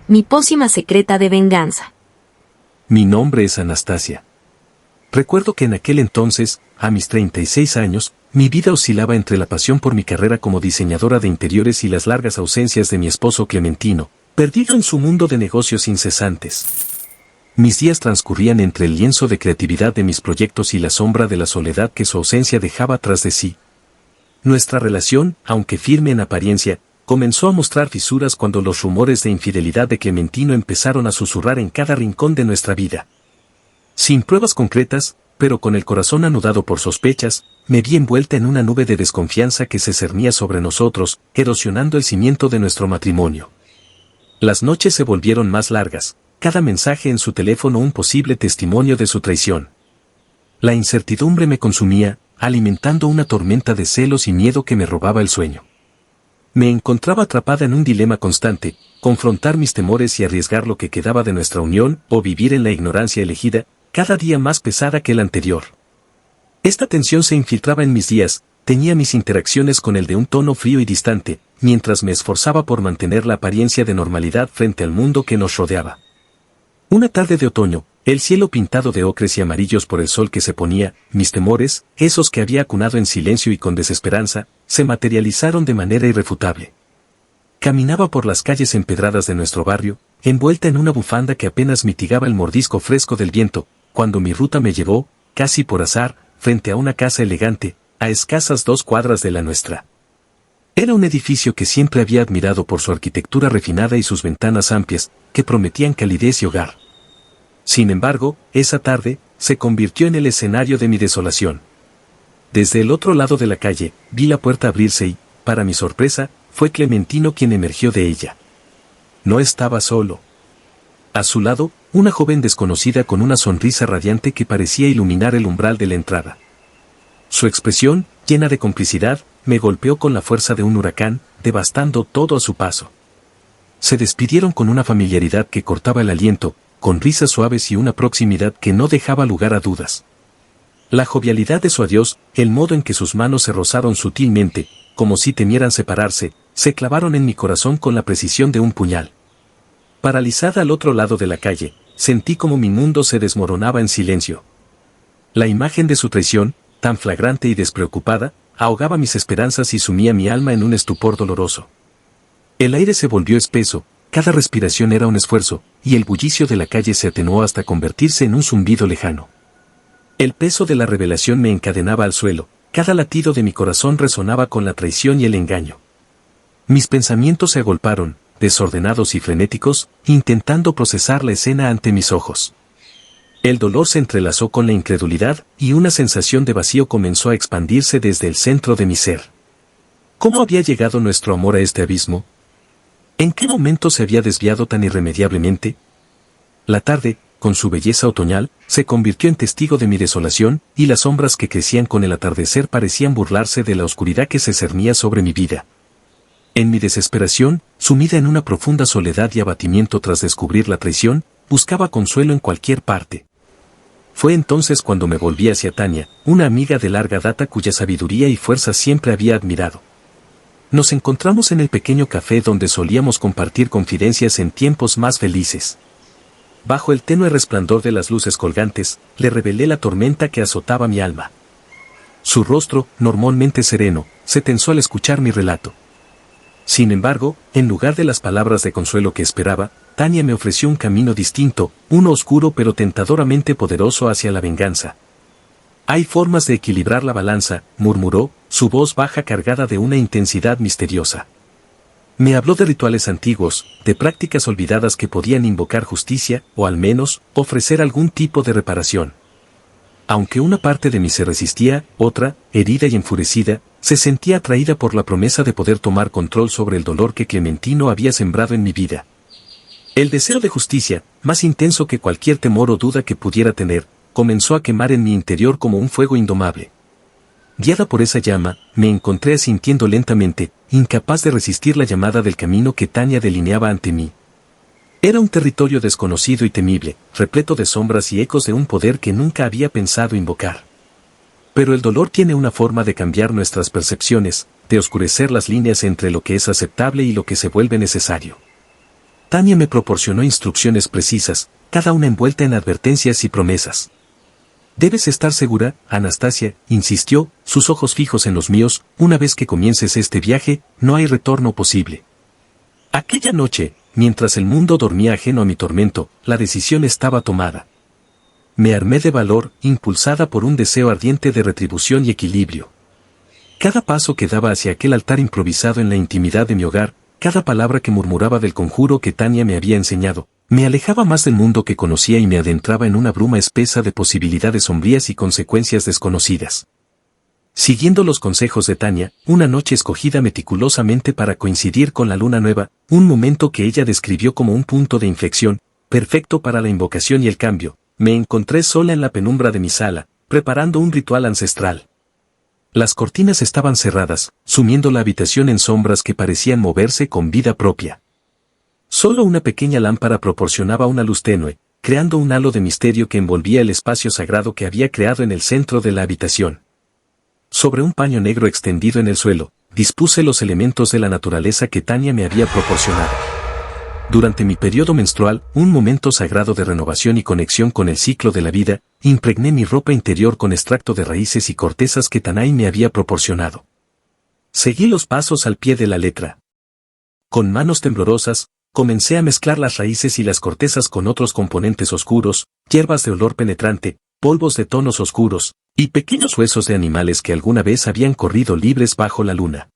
mi pócima secreta de venganza. Mi nombre es Anastasia. Recuerdo que en aquel entonces, a mis 36 años, mi vida oscilaba entre la pasión por mi carrera como diseñadora de interiores y las largas ausencias de mi esposo Clementino, perdido en su mundo de negocios incesantes. Mis días transcurrían entre el lienzo de creatividad de mis proyectos y la sombra de la soledad que su ausencia dejaba tras de sí. Nuestra relación, aunque firme en apariencia, comenzó a mostrar fisuras cuando los rumores de infidelidad de Clementino empezaron a susurrar en cada rincón de nuestra vida. Sin pruebas concretas, pero con el corazón anudado por sospechas, me vi envuelta en una nube de desconfianza que se cernía sobre nosotros, erosionando el cimiento de nuestro matrimonio. Las noches se volvieron más largas, cada mensaje en su teléfono un posible testimonio de su traición. La incertidumbre me consumía, alimentando una tormenta de celos y miedo que me robaba el sueño. Me encontraba atrapada en un dilema constante, confrontar mis temores y arriesgar lo que quedaba de nuestra unión, o vivir en la ignorancia elegida, cada día más pesada que el anterior. Esta tensión se infiltraba en mis días, teñía mis interacciones con el de un tono frío y distante, mientras me esforzaba por mantener la apariencia de normalidad frente al mundo que nos rodeaba. Una tarde de otoño, el cielo pintado de ocres y amarillos por el sol que se ponía, mis temores, esos que había acunado en silencio y con desesperanza, se materializaron de manera irrefutable. Caminaba por las calles empedradas de nuestro barrio, envuelta en una bufanda que apenas mitigaba el mordisco fresco del viento, cuando mi ruta me llevó, casi por azar, frente a una casa elegante, a escasas 2 cuadras de la nuestra. Era un edificio que siempre había admirado por su arquitectura refinada y sus ventanas amplias, que prometían calidez y hogar. Sin embargo, esa tarde, se convirtió en el escenario de mi desolación. Desde el otro lado de la calle, vi la puerta abrirse y, para mi sorpresa, fue Clementino quien emergió de ella. No estaba solo. A su lado, una joven desconocida con una sonrisa radiante que parecía iluminar el umbral de la entrada. Su expresión, llena de complicidad, me golpeó con la fuerza de un huracán, devastando todo a su paso. Se despidieron con una familiaridad que cortaba el aliento, con risas suaves y una proximidad que no dejaba lugar a dudas. La jovialidad de su adiós, el modo en que sus manos se rozaron sutilmente, como si temieran separarse, se clavaron en mi corazón con la precisión de un puñal. Paralizada al otro lado de la calle, sentí como mi mundo se desmoronaba en silencio. La imagen de su traición, tan flagrante y despreocupada, ahogaba mis esperanzas y sumía mi alma en un estupor doloroso. El aire se volvió espeso, cada respiración era un esfuerzo, y el bullicio de la calle se atenuó hasta convertirse en un zumbido lejano. El peso de la revelación me encadenaba al suelo, cada latido de mi corazón resonaba con la traición y el engaño. Mis pensamientos se agolparon, desordenados y frenéticos, intentando procesar la escena ante mis ojos. El dolor se entrelazó con la incredulidad, y una sensación de vacío comenzó a expandirse desde el centro de mi ser. ¿Cómo había llegado nuestro amor a este abismo? ¿En qué momento se había desviado tan irremediablemente? La tarde, con su belleza otoñal, se convirtió en testigo de mi desolación, y las sombras que crecían con el atardecer parecían burlarse de la oscuridad que se cernía sobre mi vida. En mi desesperación, sumida en una profunda soledad y abatimiento tras descubrir la traición, buscaba consuelo en cualquier parte. Fue entonces cuando me volví hacia Tania, una amiga de larga data cuya sabiduría y fuerza siempre había admirado. Nos encontramos en el pequeño café donde solíamos compartir confidencias en tiempos más felices. Bajo el tenue resplandor de las luces colgantes, le revelé la tormenta que azotaba mi alma. Su rostro, normalmente sereno, se tensó al escuchar mi relato. Sin embargo, en lugar de las palabras de consuelo que esperaba, Tania me ofreció un camino distinto, uno oscuro pero tentadoramente poderoso hacia la venganza. Hay formas de equilibrar la balanza, murmuró, su voz baja cargada de una intensidad misteriosa. Me habló de rituales antiguos, de prácticas olvidadas que podían invocar justicia, o al menos, ofrecer algún tipo de reparación. Aunque una parte de mí se resistía, otra, herida y enfurecida, se sentía atraída por la promesa de poder tomar control sobre el dolor que Clementino había sembrado en mi vida. El deseo de justicia, más intenso que cualquier temor o duda que pudiera tener, comenzó a quemar en mi interior como un fuego indomable. Guiada por esa llama, me encontré asintiendo lentamente, incapaz de resistir la llamada del camino que Tania delineaba ante mí. Era un territorio desconocido y temible, repleto de sombras y ecos de un poder que nunca había pensado invocar. Pero el dolor tiene una forma de cambiar nuestras percepciones, de oscurecer las líneas entre lo que es aceptable y lo que se vuelve necesario. Tania me proporcionó instrucciones precisas, cada una envuelta en advertencias y promesas. Debes estar segura, Anastasia, insistió, sus ojos fijos en los míos, una vez que comiences este viaje, no hay retorno posible. Aquella noche, mientras el mundo dormía ajeno a mi tormento, la decisión estaba tomada. Me armé de valor, impulsada por un deseo ardiente de retribución y equilibrio. Cada paso que daba hacia aquel altar improvisado en la intimidad de mi hogar, cada palabra que murmuraba del conjuro que Tania me había enseñado, me alejaba más del mundo que conocía y me adentraba en una bruma espesa de posibilidades sombrías y consecuencias desconocidas. Siguiendo los consejos de Tania, una noche escogida meticulosamente para coincidir con la luna nueva, un momento que ella describió como un punto de inflexión, perfecto para la invocación y el cambio, me encontré sola en la penumbra de mi sala, preparando un ritual ancestral. Las cortinas estaban cerradas, sumiendo la habitación en sombras que parecían moverse con vida propia. Solo una pequeña lámpara proporcionaba una luz tenue, creando un halo de misterio que envolvía el espacio sagrado que había creado en el centro de la habitación. Sobre un paño negro extendido en el suelo, dispuse los elementos de la naturaleza que Tania me había proporcionado. Durante mi periodo menstrual, un momento sagrado de renovación y conexión con el ciclo de la vida, impregné mi ropa interior con extracto de raíces y cortezas que Tanay me había proporcionado. Seguí los pasos al pie de la letra. Con manos temblorosas, comencé a mezclar las raíces y las cortezas con otros componentes oscuros, hierbas de olor penetrante, polvos de tonos oscuros, y pequeños huesos de animales que alguna vez habían corrido libres bajo la luna.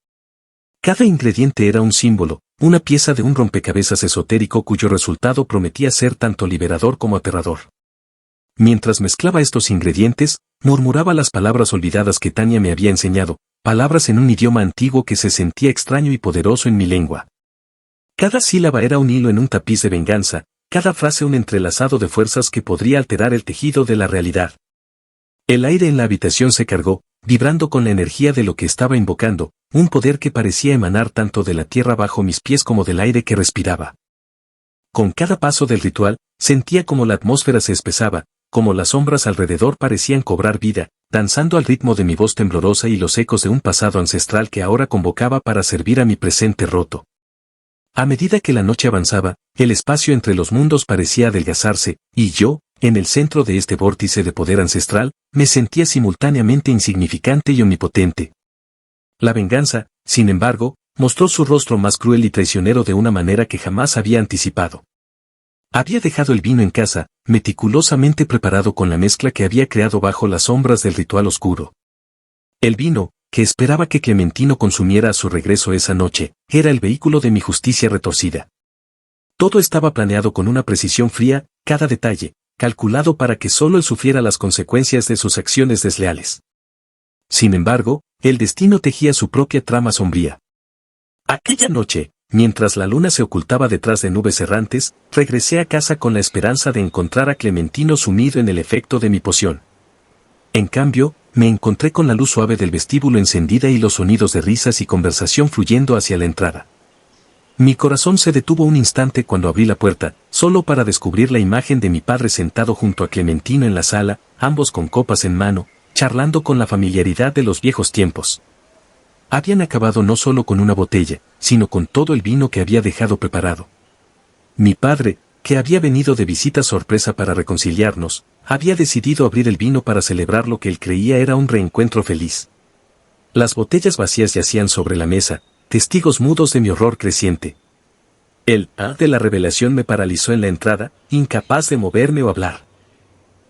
Cada ingrediente era un símbolo, una pieza de un rompecabezas esotérico cuyo resultado prometía ser tanto liberador como aterrador. Mientras mezclaba estos ingredientes, murmuraba las palabras olvidadas que Tania me había enseñado, palabras en un idioma antiguo que se sentía extraño y poderoso en mi lengua. Cada sílaba era un hilo en un tapiz de venganza, cada frase un entrelazado de fuerzas que podría alterar el tejido de la realidad. El aire en la habitación se cargó, vibrando con la energía de lo que estaba invocando, un poder que parecía emanar tanto de la tierra bajo mis pies como del aire que respiraba. Con cada paso del ritual, sentía como la atmósfera se espesaba, como las sombras alrededor parecían cobrar vida, danzando al ritmo de mi voz temblorosa y los ecos de un pasado ancestral que ahora convocaba para servir a mi presente roto. A medida que la noche avanzaba, el espacio entre los mundos parecía adelgazarse, y yo, en el centro de este vórtice de poder ancestral, me sentía simultáneamente insignificante y omnipotente. La venganza, sin embargo, mostró su rostro más cruel y traicionero de una manera que jamás había anticipado. Había dejado el vino en casa, meticulosamente preparado con la mezcla que había creado bajo las sombras del ritual oscuro. El vino, que esperaba que Clementino consumiera a su regreso esa noche, era el vehículo de mi justicia retorcida. Todo estaba planeado con una precisión fría, cada detalle, calculado para que solo él sufriera las consecuencias de sus acciones desleales. Sin embargo, el destino tejía su propia trama sombría. Aquella noche, mientras la luna se ocultaba detrás de nubes errantes, regresé a casa con la esperanza de encontrar a Clementino sumido en el efecto de mi poción. En cambio, me encontré con la luz suave del vestíbulo encendida y los sonidos de risas y conversación fluyendo hacia la entrada. Mi corazón se detuvo un instante cuando abrí la puerta, solo para descubrir la imagen de mi padre sentado junto a Clementino en la sala, ambos con copas en mano, charlando con la familiaridad de los viejos tiempos. Habían acabado no solo con una botella, sino con todo el vino que había dejado preparado. Mi padre, que había venido de visita sorpresa para reconciliarnos, había decidido abrir el vino para celebrar lo que él creía era un reencuentro feliz. Las botellas vacías yacían sobre la mesa, testigos mudos de mi horror creciente. El de la revelación me paralizó en la entrada, incapaz de moverme o hablar.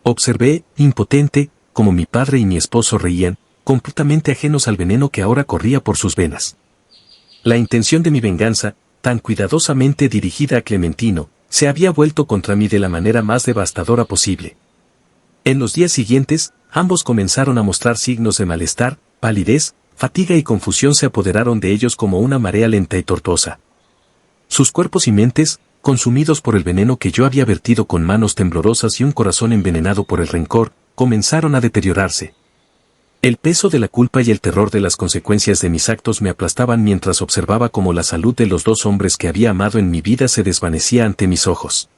Observé, impotente, como mi padre y mi esposo reían, completamente ajenos al veneno que ahora corría por sus venas. La intención de mi venganza, tan cuidadosamente dirigida a Clementino, se había vuelto contra mí de la manera más devastadora posible. En los días siguientes, ambos comenzaron a mostrar signos de malestar, palidez, fatiga y confusión se apoderaron de ellos como una marea lenta y tortuosa. Sus cuerpos y mentes, consumidos por el veneno que yo había vertido con manos temblorosas y un corazón envenenado por el rencor, comenzaron a deteriorarse. El peso de la culpa y el terror de las consecuencias de mis actos me aplastaban mientras observaba cómo la salud de los dos hombres que había amado en mi vida se desvanecía ante mis ojos.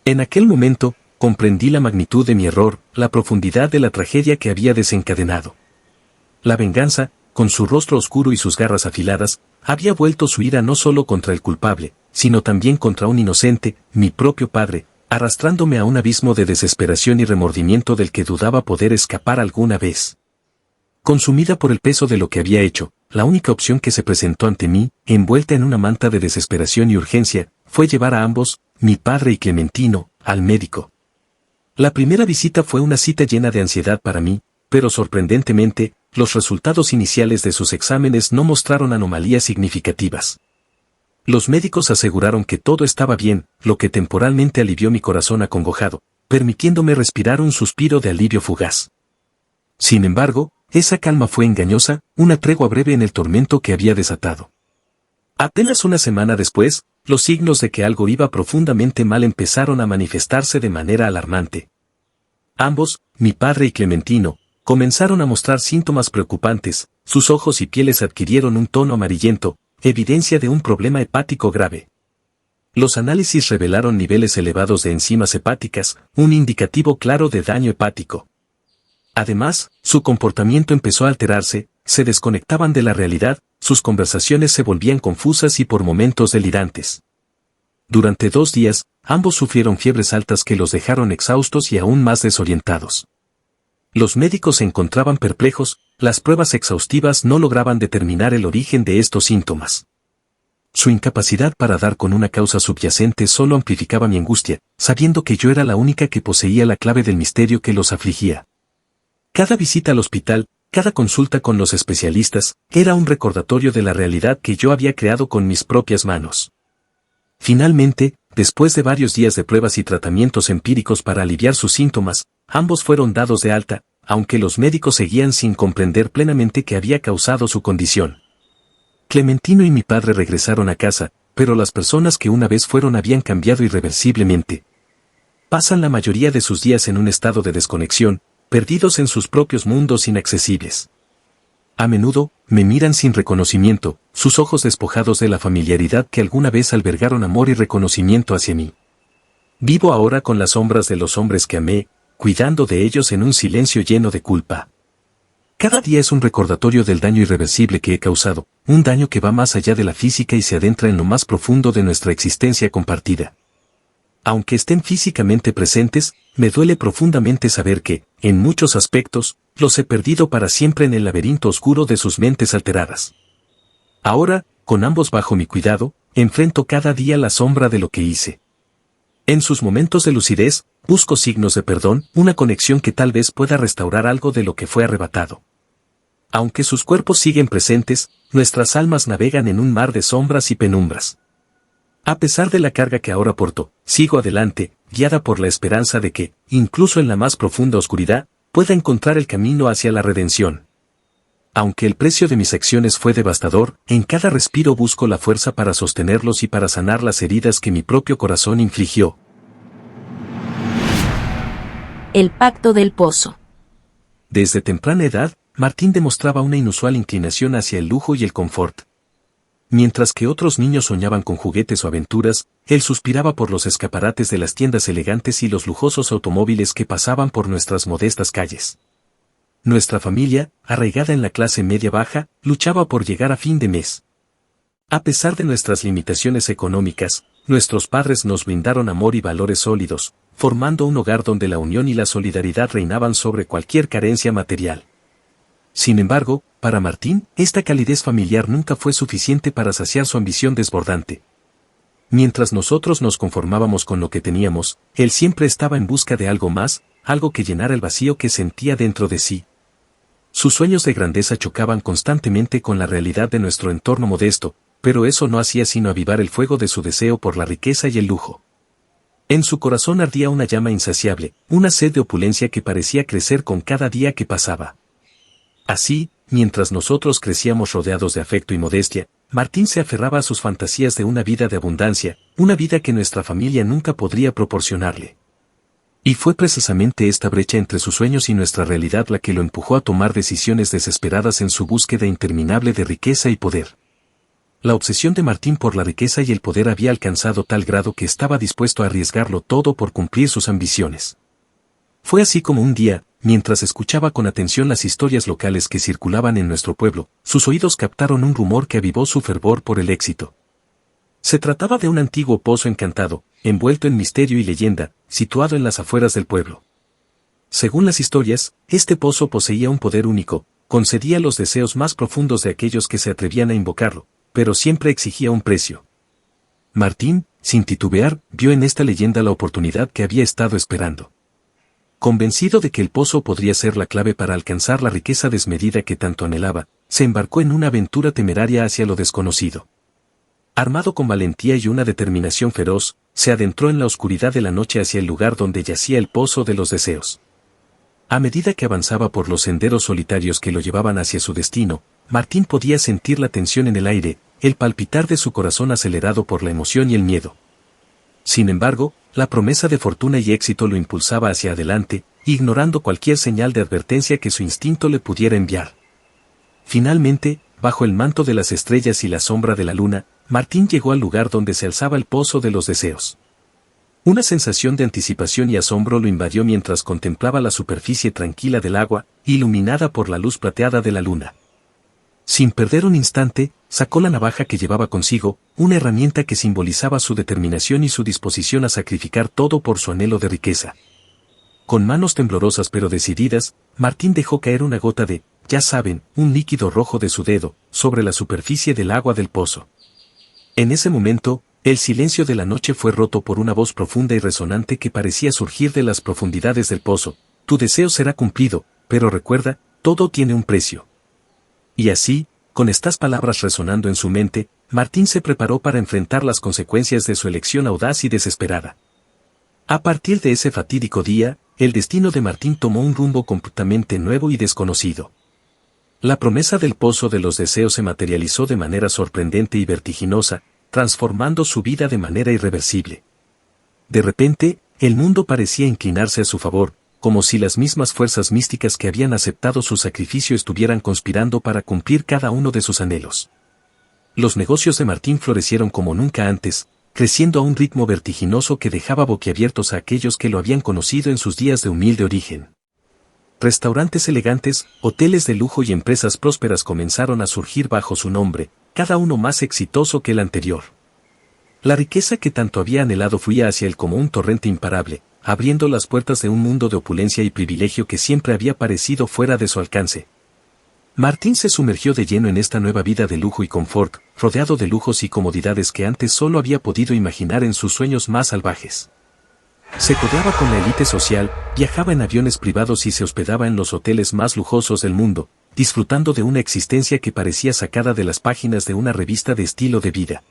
En aquel momento, comprendí la magnitud de mi error, la profundidad de la tragedia que había desencadenado. La venganza, con su rostro oscuro y sus garras afiladas, había vuelto su ira no solo contra el culpable, sino también contra un inocente, mi propio padre, arrastrándome a un abismo de desesperación y remordimiento del que dudaba poder escapar alguna vez. Consumida por el peso de lo que había hecho, la única opción que se presentó ante mí, envuelta en una manta de desesperación y urgencia, fue llevar a ambos, mi padre y Clementino, al médico. La primera visita fue una cita llena de ansiedad para mí, pero sorprendentemente, los resultados iniciales de sus exámenes no mostraron anomalías significativas. Los médicos aseguraron que todo estaba bien, lo que temporalmente alivió mi corazón acongojado, permitiéndome respirar un suspiro de alivio fugaz. Sin embargo, esa calma fue engañosa, una tregua breve en el tormento que había desatado. Apenas una semana después, los signos de que algo iba profundamente mal empezaron a manifestarse de manera alarmante. Ambos, mi padre y Clementino, comenzaron a mostrar síntomas preocupantes, sus ojos y pieles adquirieron un tono amarillento, evidencia de un problema hepático grave. Los análisis revelaron niveles elevados de enzimas hepáticas, un indicativo claro de daño hepático. Además, su comportamiento empezó a alterarse, se desconectaban de la realidad, sus conversaciones se volvían confusas y por momentos delirantes. Durante 2 días, ambos sufrieron fiebres altas que los dejaron exhaustos y aún más desorientados. Los médicos se encontraban perplejos, las pruebas exhaustivas no lograban determinar el origen de estos síntomas. Su incapacidad para dar con una causa subyacente solo amplificaba mi angustia, sabiendo que yo era la única que poseía la clave del misterio que los afligía. Cada visita al hospital, cada consulta con los especialistas, era un recordatorio de la realidad que yo había creado con mis propias manos. Finalmente, después de varios días de pruebas y tratamientos empíricos para aliviar sus síntomas, ambos fueron dados de alta, aunque los médicos seguían sin comprender plenamente qué había causado su condición. Clementino y mi padre regresaron a casa, pero las personas que una vez fueron habían cambiado irreversiblemente. Pasan la mayoría de sus días en un estado de desconexión, perdidos en sus propios mundos inaccesibles. A menudo, me miran sin reconocimiento, sus ojos despojados de la familiaridad que alguna vez albergaron amor y reconocimiento hacia mí. Vivo ahora con las sombras de los hombres que amé, cuidando de ellos en un silencio lleno de culpa. Cada día es un recordatorio del daño irreversible que he causado, un daño que va más allá de la física y se adentra en lo más profundo de nuestra existencia compartida. Aunque estén físicamente presentes, me duele profundamente saber que, en muchos aspectos, los he perdido para siempre en el laberinto oscuro de sus mentes alteradas. Ahora, con ambos bajo mi cuidado, enfrento cada día la sombra de lo que hice. En sus momentos de lucidez, busco signos de perdón, una conexión que tal vez pueda restaurar algo de lo que fue arrebatado. Aunque sus cuerpos siguen presentes, nuestras almas navegan en un mar de sombras y penumbras. A pesar de la carga que ahora porto, sigo adelante, guiada por la esperanza de que, incluso en la más profunda oscuridad, pueda encontrar el camino hacia la redención. Aunque el precio de mis acciones fue devastador, en cada respiro busco la fuerza para sostenerlos y para sanar las heridas que mi propio corazón infligió. El pacto del pozo. Desde temprana edad, Martín demostraba una inusual inclinación hacia el lujo y el confort. Mientras que otros niños soñaban con juguetes o aventuras, él suspiraba por los escaparates de las tiendas elegantes y los lujosos automóviles que pasaban por nuestras modestas calles. Nuestra familia, arraigada en la clase media-baja, luchaba por llegar a fin de mes. A pesar de nuestras limitaciones económicas, nuestros padres nos brindaron amor y valores sólidos, formando un hogar donde la unión y la solidaridad reinaban sobre cualquier carencia material. Sin embargo, para Martín, esta calidez familiar nunca fue suficiente para saciar su ambición desbordante. Mientras nosotros nos conformábamos con lo que teníamos, él siempre estaba en busca de algo más, algo que llenara el vacío que sentía dentro de sí. Sus sueños de grandeza chocaban constantemente con la realidad de nuestro entorno modesto, pero eso no hacía sino avivar el fuego de su deseo por la riqueza y el lujo. En su corazón ardía una llama insaciable, una sed de opulencia que parecía crecer con cada día que pasaba. Así, mientras nosotros crecíamos rodeados de afecto y modestia, Martín se aferraba a sus fantasías de una vida de abundancia, una vida que nuestra familia nunca podría proporcionarle. Y fue precisamente esta brecha entre sus sueños y nuestra realidad la que lo empujó a tomar decisiones desesperadas en su búsqueda interminable de riqueza y poder. La obsesión de Martín por la riqueza y el poder había alcanzado tal grado que estaba dispuesto a arriesgarlo todo por cumplir sus ambiciones. Fue así como un día, mientras escuchaba con atención las historias locales que circulaban en nuestro pueblo, sus oídos captaron un rumor que avivó su fervor por el éxito. Se trataba de un antiguo pozo encantado, envuelto en misterio y leyenda, situado en las afueras del pueblo. Según las historias, este pozo poseía un poder único, concedía los deseos más profundos de aquellos que se atrevían a invocarlo, pero siempre exigía un precio. Martín, sin titubear, vio en esta leyenda la oportunidad que había estado esperando. Convencido de que el pozo podría ser la clave para alcanzar la riqueza desmedida que tanto anhelaba, se embarcó en una aventura temeraria hacia lo desconocido. Armado con valentía y una determinación feroz, se adentró en la oscuridad de la noche hacia el lugar donde yacía el pozo de los deseos. A medida que avanzaba por los senderos solitarios que lo llevaban hacia su destino, Martín podía sentir la tensión en el aire, el palpitar de su corazón acelerado por la emoción y el miedo. Sin embargo, la promesa de fortuna y éxito lo impulsaba hacia adelante, ignorando cualquier señal de advertencia que su instinto le pudiera enviar. Finalmente, bajo el manto de las estrellas y la sombra de la luna, Martín llegó al lugar donde se alzaba el pozo de los deseos. Una sensación de anticipación y asombro lo invadió mientras contemplaba la superficie tranquila del agua, iluminada por la luz plateada de la luna. Sin perder un instante, sacó la navaja que llevaba consigo, una herramienta que simbolizaba su determinación y su disposición a sacrificar todo por su anhelo de riqueza. Con manos temblorosas pero decididas, Martín dejó caer una gota de, ya saben, un líquido rojo de su dedo, sobre la superficie del agua del pozo. En ese momento, el silencio de la noche fue roto por una voz profunda y resonante que parecía surgir de las profundidades del pozo. Tu deseo será cumplido, pero recuerda, todo tiene un precio. Y así, con estas palabras resonando en su mente, Martín se preparó para enfrentar las consecuencias de su elección audaz y desesperada. A partir de ese fatídico día, el destino de Martín tomó un rumbo completamente nuevo y desconocido. La promesa del pozo de los deseos se materializó de manera sorprendente y vertiginosa, transformando su vida de manera irreversible. De repente, el mundo parecía inclinarse a su favor, como si las mismas fuerzas místicas que habían aceptado su sacrificio estuvieran conspirando para cumplir cada uno de sus anhelos. Los negocios de Martín florecieron como nunca antes, creciendo a un ritmo vertiginoso que dejaba boquiabiertos a aquellos que lo habían conocido en sus días de humilde origen. Restaurantes elegantes, hoteles de lujo y empresas prósperas comenzaron a surgir bajo su nombre, cada uno más exitoso que el anterior. La riqueza que tanto había anhelado fluía hacia él como un torrente imparable, abriendo las puertas de un mundo de opulencia y privilegio que siempre había parecido fuera de su alcance. Martín se sumergió de lleno en esta nueva vida de lujo y confort, rodeado de lujos y comodidades que antes solo había podido imaginar en sus sueños más salvajes. Se codeaba con la élite social, viajaba en aviones privados y se hospedaba en los hoteles más lujosos del mundo, disfrutando de una existencia que parecía sacada de las páginas de una revista de estilo de vida.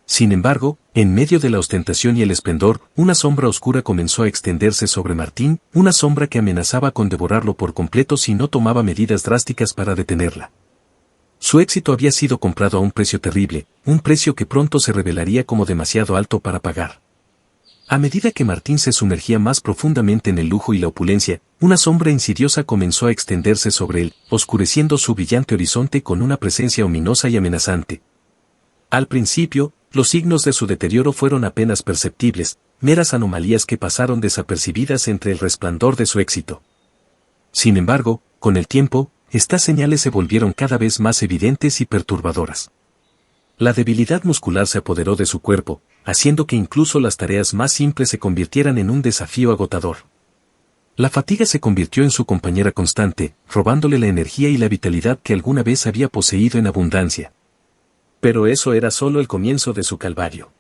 Sin embargo, en medio de la ostentación y el esplendor, una sombra oscura comenzó a extenderse sobre Martín, una sombra que amenazaba con devorarlo por completo si no tomaba medidas drásticas para detenerla. Su éxito había sido comprado a un precio terrible, un precio que pronto se revelaría como demasiado alto para pagar. A medida que Martín se sumergía más profundamente en el lujo y la opulencia, una sombra insidiosa comenzó a extenderse sobre él, oscureciendo su brillante horizonte con una presencia ominosa y amenazante. Al principio, los signos de su deterioro fueron apenas perceptibles, meras anomalías que pasaron desapercibidas entre el resplandor de su éxito. Sin embargo, con el tiempo, estas señales se volvieron cada vez más evidentes y perturbadoras. La debilidad muscular se apoderó de su cuerpo, haciendo que incluso las tareas más simples se convirtieran en un desafío agotador. La fatiga se convirtió en su compañera constante, robándole la energía y la vitalidad que alguna vez había poseído en abundancia. Pero eso era solo el comienzo de su calvario.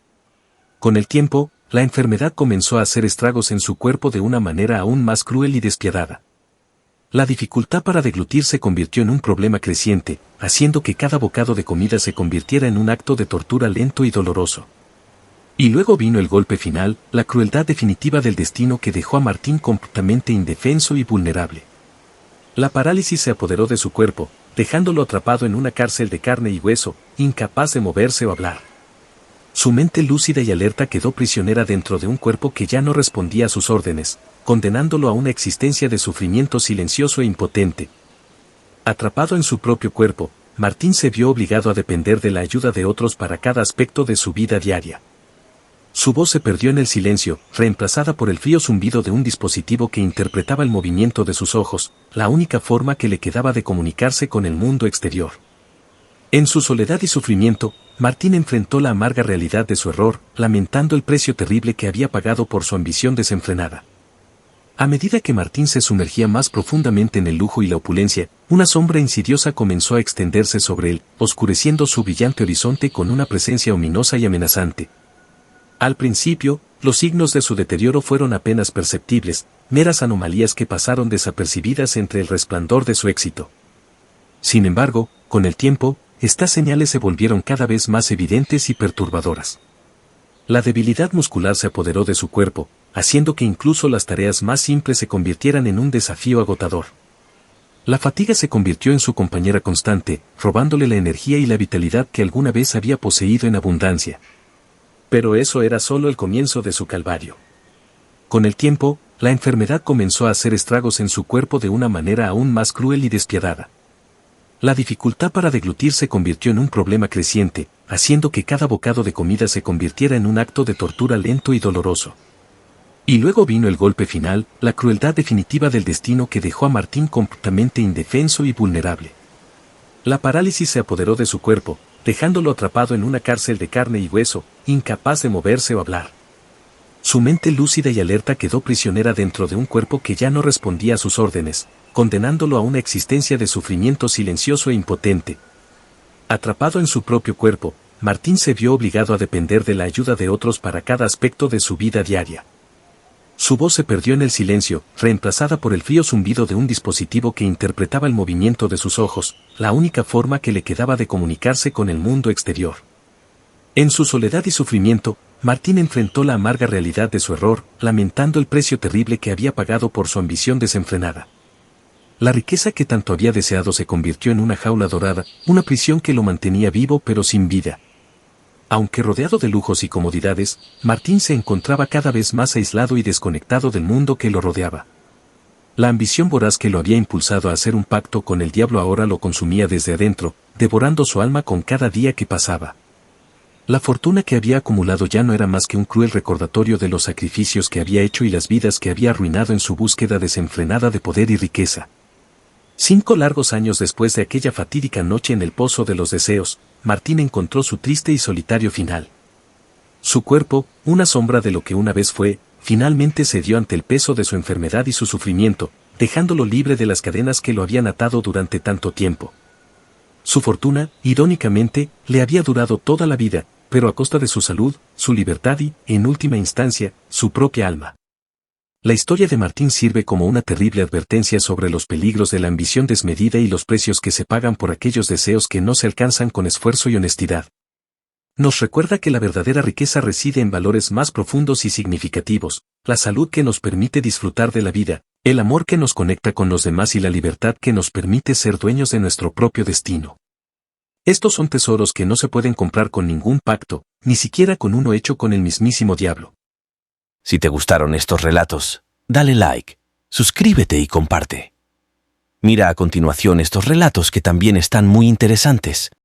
Con el tiempo, la enfermedad comenzó a hacer estragos en su cuerpo de una manera aún más cruel y despiadada. La dificultad para deglutir se convirtió en un problema creciente, haciendo que cada bocado de comida se convirtiera en un acto de tortura lento y doloroso. Y luego vino el golpe final, la crueldad definitiva del destino que dejó a Martín completamente indefenso y vulnerable. La parálisis se apoderó de su cuerpo, dejándolo atrapado en una cárcel de carne y hueso, incapaz de moverse o hablar. Su mente lúcida y alerta quedó prisionera dentro de un cuerpo que ya no respondía a sus órdenes, condenándolo a una existencia de sufrimiento silencioso e impotente. Atrapado en su propio cuerpo, Martín se vio obligado a depender de la ayuda de otros para cada aspecto de su vida diaria. Su voz se perdió en el silencio, reemplazada por el frío zumbido de un dispositivo que interpretaba el movimiento de sus ojos, la única forma que le quedaba de comunicarse con el mundo exterior. En su soledad y sufrimiento, Martín enfrentó la amarga realidad de su error, lamentando el precio terrible que había pagado por su ambición desenfrenada. A medida que Martín se sumergía más profundamente en el lujo y la opulencia, una sombra insidiosa comenzó a extenderse sobre él, oscureciendo su brillante horizonte con una presencia ominosa y amenazante. Al principio, los signos de su deterioro fueron apenas perceptibles, meras anomalías que pasaron desapercibidas entre el resplandor de su éxito. Sin embargo, con el tiempo, estas señales se volvieron cada vez más evidentes y perturbadoras. La debilidad muscular se apoderó de su cuerpo, haciendo que incluso las tareas más simples se convirtieran en un desafío agotador. La fatiga se convirtió en su compañera constante, robándole la energía y la vitalidad que alguna vez había poseído en abundancia. Pero eso era solo el comienzo de su calvario. Con el tiempo, la enfermedad comenzó a hacer estragos en su cuerpo de una manera aún más cruel y despiadada. La dificultad para deglutir se convirtió en un problema creciente, haciendo que cada bocado de comida se convirtiera en un acto de tortura lento y doloroso. Y luego vino el golpe final, la crueldad definitiva del destino que dejó a Martín completamente indefenso y vulnerable. La parálisis se apoderó de su cuerpo, dejándolo atrapado en una cárcel de carne y hueso, incapaz de moverse o hablar. Su mente lúcida y alerta quedó prisionera dentro de un cuerpo que ya no respondía a sus órdenes, condenándolo a una existencia de sufrimiento silencioso e impotente. Atrapado en su propio cuerpo, Martín se vio obligado a depender de la ayuda de otros para cada aspecto de su vida diaria. Su voz se perdió en el silencio, reemplazada por el frío zumbido de un dispositivo que interpretaba el movimiento de sus ojos, la única forma que le quedaba de comunicarse con el mundo exterior. En su soledad y sufrimiento, Martín enfrentó la amarga realidad de su error, lamentando el precio terrible que había pagado por su ambición desenfrenada. La riqueza que tanto había deseado se convirtió en una jaula dorada, una prisión que lo mantenía vivo pero sin vida. Aunque rodeado de lujos y comodidades, Martín se encontraba cada vez más aislado y desconectado del mundo que lo rodeaba. La ambición voraz que lo había impulsado a hacer un pacto con el diablo ahora lo consumía desde adentro, devorando su alma con cada día que pasaba. La fortuna que había acumulado ya no era más que un cruel recordatorio de los sacrificios que había hecho y las vidas que había arruinado en su búsqueda desenfrenada de poder y riqueza. 5 largos años después de aquella fatídica noche en el Pozo de los Deseos, Martín encontró su triste y solitario final. Su cuerpo, una sombra de lo que una vez fue, finalmente cedió ante el peso de su enfermedad y su sufrimiento, dejándolo libre de las cadenas que lo habían atado durante tanto tiempo. Su fortuna, irónicamente, le había durado toda la vida, pero a costa de su salud, su libertad y, en última instancia, su propia alma. La historia de Martín sirve como una terrible advertencia sobre los peligros de la ambición desmedida y los precios que se pagan por aquellos deseos que no se alcanzan con esfuerzo y honestidad. Nos recuerda que la verdadera riqueza reside en valores más profundos y significativos, la salud que nos permite disfrutar de la vida, el amor que nos conecta con los demás y la libertad que nos permite ser dueños de nuestro propio destino. Estos son tesoros que no se pueden comprar con ningún pacto, ni siquiera con uno hecho con el mismísimo diablo. Si te gustaron estos relatos, dale like, suscríbete y comparte. Mira a continuación estos relatos que también están muy interesantes.